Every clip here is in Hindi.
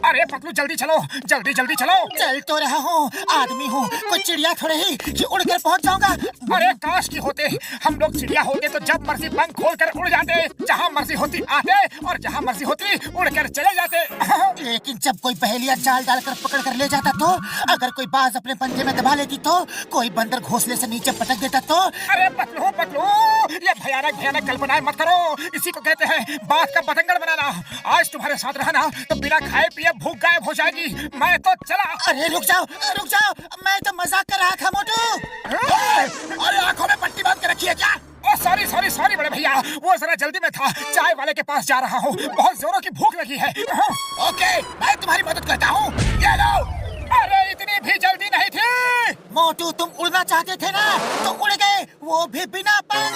अरे पतलू जल्दी चलो, जल्दी जल्दी चलो। चल तो रहा हूँ, आदमी हूँ, कोई चिड़िया थोड़े ही कि उड़ कर पहुँच जाऊंगा। अरे काश की होते, हम लोग चिड़िया होते तो जब मर्जी पंख खोल कर उड़ जाते, जहाँ मर्जी होती आते और जहाँ मर्जी होती उड़ कर चले जाते। लेकिन जब कोई पहेलियाँ जाल डालकर पकड़ कर ले जाता तो, अगर कोई बाज अपने पंजे में दबा लेती तो, कोई बंदर घोंसले से नीचे पटक देता तो। अरे पतलू पतलू, ये भयानक भयानक कल्पनाएं मत करो, इसी को कहते हैं बात का बतंगड़ बनाना। आज तुम्हारे साथ रहना तो बिना खाए पिए भूख गायब हो जाएगी। मैं तो चला। अरे रुक जाओ, मैं तो मजाक कर रहा था मोटू। अरे आंखों में पट्टी बांध के रखी है क्या? ओ सॉरी सॉरी सॉरी बड़े भैया, वो जरा जल्दी में था, चाय वाले के पास जा रहा हूँ, बहुत जोरों की भूख लगी है। ओके, मैं तुम्हारी मदद करता हूँ। ये लो। अरे इतनी भी जल्दी नहीं थी। मोटू तुम उड़ना चाहते थे ना, तो उड़ गए, वो भी बिना पंख।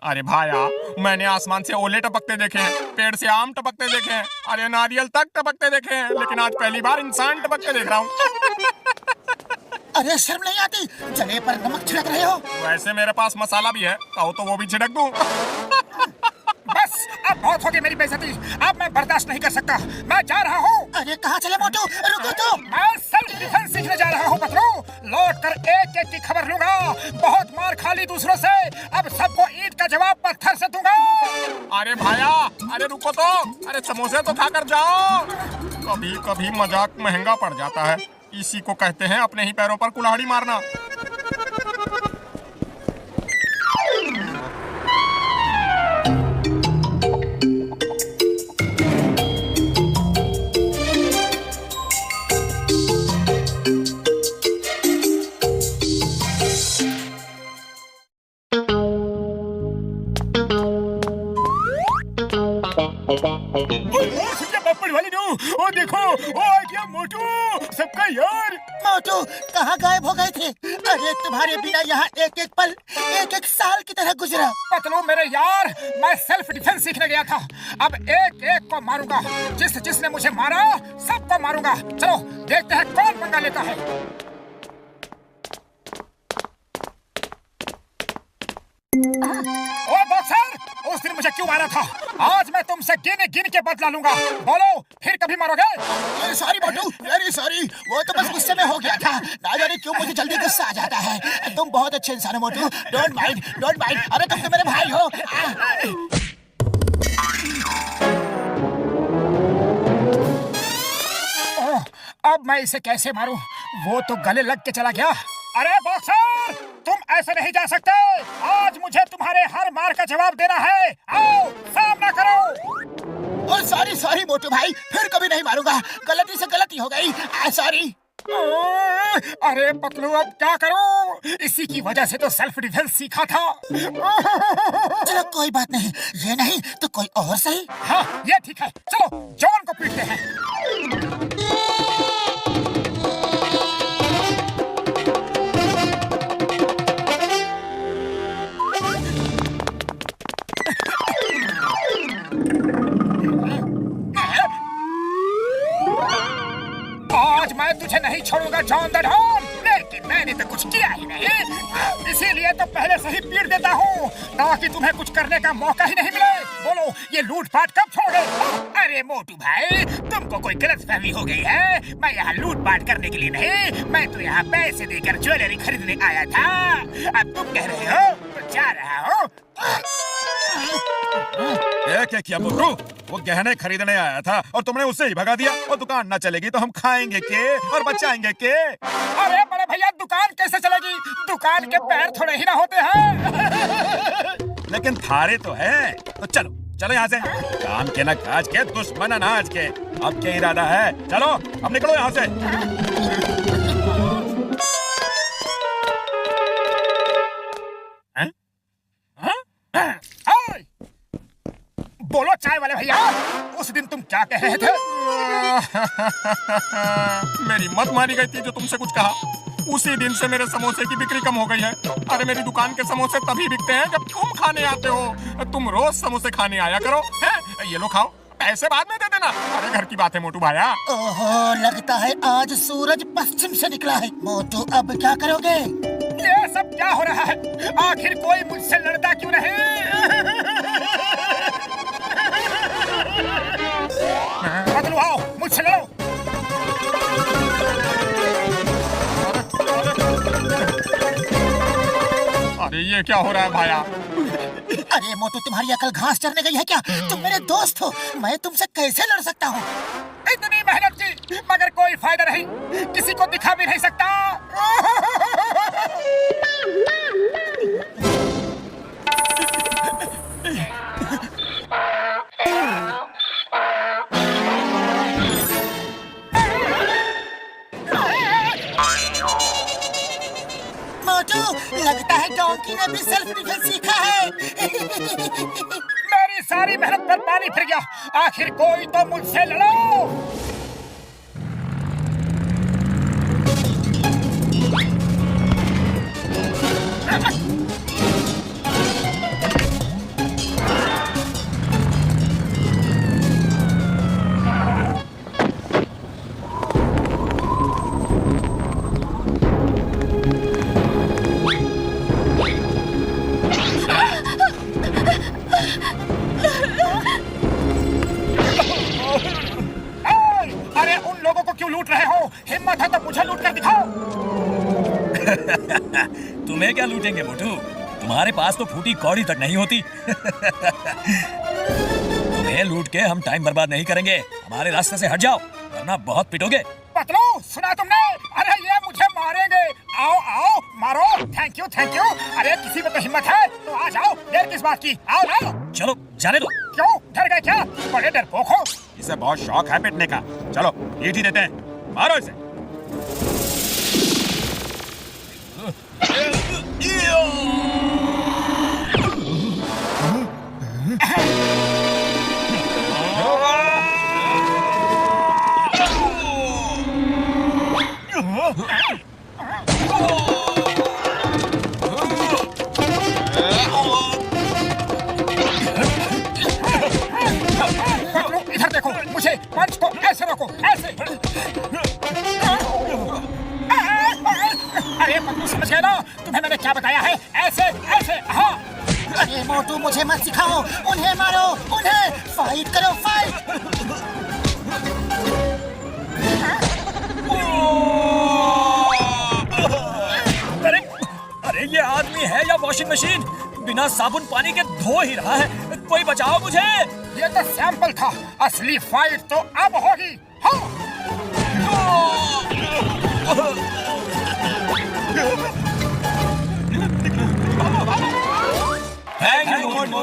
अरे भाया, मैंने आसमान से ओले टपकते देखे हैं, पेड़ से आम टपकते देखे हैं, अरे नारियल तक टपकते देखे हैं, लेकिन आज पहली बार इंसान टपकते देख रहा हूँ। अरे शर्म नहीं आती, जले पर नमक छिड़क रहे हो। वैसे मेरे पास मसाला भी है, कहो तो वो भी छिड़क दूं। बस अब बहुत हो गई मेरी बेइज्जती, अब मैं बर्दाश्त नहीं कर सकता, मैं जा रहा हूँ। अरे कहाँ चले मोटू, रुको तो। मैं सेल्फ डिफेंस सीखने जा रहा हूँ पतलू, लौट कर एक एक की खबर लूंगा। बहुत मार खा ली दूसरों से, अब सबको ईंट का जवाब पत्थर से दूंगा। अरे भाया, अरे रुको तो, अरे समोसे तो खाकर जाओ। कभी कभी मजाक महंगा पड़ जाता है, इसी को कहते हैं अपने ही पैरों पर कुल्हाड़ी मारना। ओ देखो, ओ आ गया मोटू, सबका यार। मोटू कहाँ गायब हो गए थे? अरे तुम्हारे बिना यहाँ एक एक पल एक एक साल की तरह गुजरा। पतलू मेरे यार, मैं सेल्फ डिफेंस सीखने गया था, अब एक एक को मारूंगा, जिसने मुझे मारा सबको मारूंगा। चलो देखते हैं कौन पंगा लेता है। ओ बॉक्सर, उस दिन मुझे क्यों मारा था? आज मैं तुमसे गिन गिन के बदला लूंगा। बोलो फिर कभी मारोगे? सॉरी मोटू, वेरी सॉरी, वो तो बस गुस्से में हो गया था, ना जाने क्यों मुझे जल्दी गुस्सा आ जाता है। तुम बहुत अच्छे इंसान हो मोटू, डोंट माइंड, डोंट माइंड। अरे तुम तो मेरे भाई हो। अब मैं इसे कैसे मारूं? वो तो गले लग के चला गया। अरे बॉक्सर, तुम ऐसे नहीं जा सकते, आज मुझे तुम्हारे हर मार का जवाब देना है। आओ सामना करो। ओ सॉरी सॉरी मोटू भाई, फिर कभी नहीं मारूंगा, गलती से गलती हो गई, सॉरी। अरे पतलू अब क्या करूं? इसी की वजह से तो सेल्फ डिफेंस सीखा था। चलो कोई बात नहीं, ये नहीं तो कोई और सही। हाँ ये ठीक है, चलो जॉन को पीटते हैं। आज मैं तुझे नहीं छोड़ूंगा जॉन द डॉन, लेकिन मैंने तो कुछ किया ही नहीं, इसीलिए तो पहले से ही पीट देता हूँ ताकि तुम्हें कुछ करने का मौका ही नहीं मिले। बोलो ये लूटपाट कब छोड़ोगे? अरे मोटू भाई, तुमको कोई गलतफहमी हो गई है, मैं यहाँ लूटपाट करने के लिए नहीं, मैं तो यहाँ पैसे देकर ज्वेलरी खरीदने आया था। अब तुम कह रहे हो तो जा रहा हूँ। क्या किया मोटू? वो गहने खरीदने आया था और तुमने उससे ही भगा दिया। और दुकान ना चलेगी तो हम खाएंगे के और बचाएंगे के? अरे बड़े भैया, दुकान कैसे चलेगी? दुकान के पैर थोड़े ही ना होते हैं। लेकिन थारे तो है, तो चलो चलो यहाँ से। काम के ना काज के, दुश्मन अनाज के। अब क्या इरादा है? चलो अब निकलो यहाँ से। बोलो चाय वाले भैया, उस दिन तुम क्या कह रहे थे? मेरी मत मारी गई थी जो तुमसे कुछ कहा। उसी दिन से मेरे समोसे की बिक्री कम हो गई है। अरे मेरी दुकान के समोसे तभी बिकते हैं जब तुम खाने आते हो। तुम रोज समोसे खाने आया करो। हैं? ये लो खाओ, पैसे बाद में दे देना। अरे घर की बात है मोटू भाया। ओहो, लगता है आज सूरज पश्चिम से निकला है। मोटू अब क्या करोगे? ये सब क्या हो रहा है? आखिर कोई मुझसे लड़ता क्यों नहीं? बदलो, आओ मुझसे लड़ो। अरे ये क्या हो रहा है भाया? अरे मोटू, तुम्हारी अकल घास चरने गई है क्या? तुम मेरे दोस्त हो, मैं तुमसे कैसे लड़ सकता हूँ? इतनी मेहनत की मगर कोई फायदा नहीं, किसी को दिखा भी नहीं सकता। मोटू, लगता है डोंकी ने भी सेल्फ डिफेंस सीखा है। मेरी सारी मेहनत पर पानी फिर गया। आखिर कोई तो मुझसे लड़ो। अरे उन लोगों को क्यों लूट रहे हो? हिम्मत है तो मुझे लूट कर दिखाओ। तुम्हें क्या लूटेंगे मोटू? तुम्हारे पास तो फूटी कौड़ी तक नहीं होती। तुम्हें लूट के हम टाइम बर्बाद नहीं करेंगे। हमारे रास्ते से हट जाओ वरना बहुत पिटोगे। पतलू, सुना तुमने? अरे ये मुझे मारेंगे। आओ आओ मारो। Thank you thank you. अरे किसी में तो हिम्मत है तो आ जाओ। देर किस बात की? आओ आओ। चलो जाने दो। क्यों डर गए क्या? बड़े डरपोक हो। इसे बहुत शौक है पिटने का। चलो ईंट ही देते हैं, मारो इसे। पतलू इधर देखो, मुझे पंच को ऐसे रखो, ऐसे। अरे पतलू समझ गए ना? तुम्हें मैंने क्या बताया है? ऐसे ऐसे। हाँ। अरे मोटू, मुझे मत सिखाओ। उन्हें मारो, उन्हें फाइट करो, फाइट। अरे अरे ये आदमी है या वॉशिंग मशीन? बिना साबुन पानी के धो ही रहा है। कोई बचाओ मुझे। ये तो सैंपल था, असली फाइट तो अब होगी। हाँ। Thank you Motu.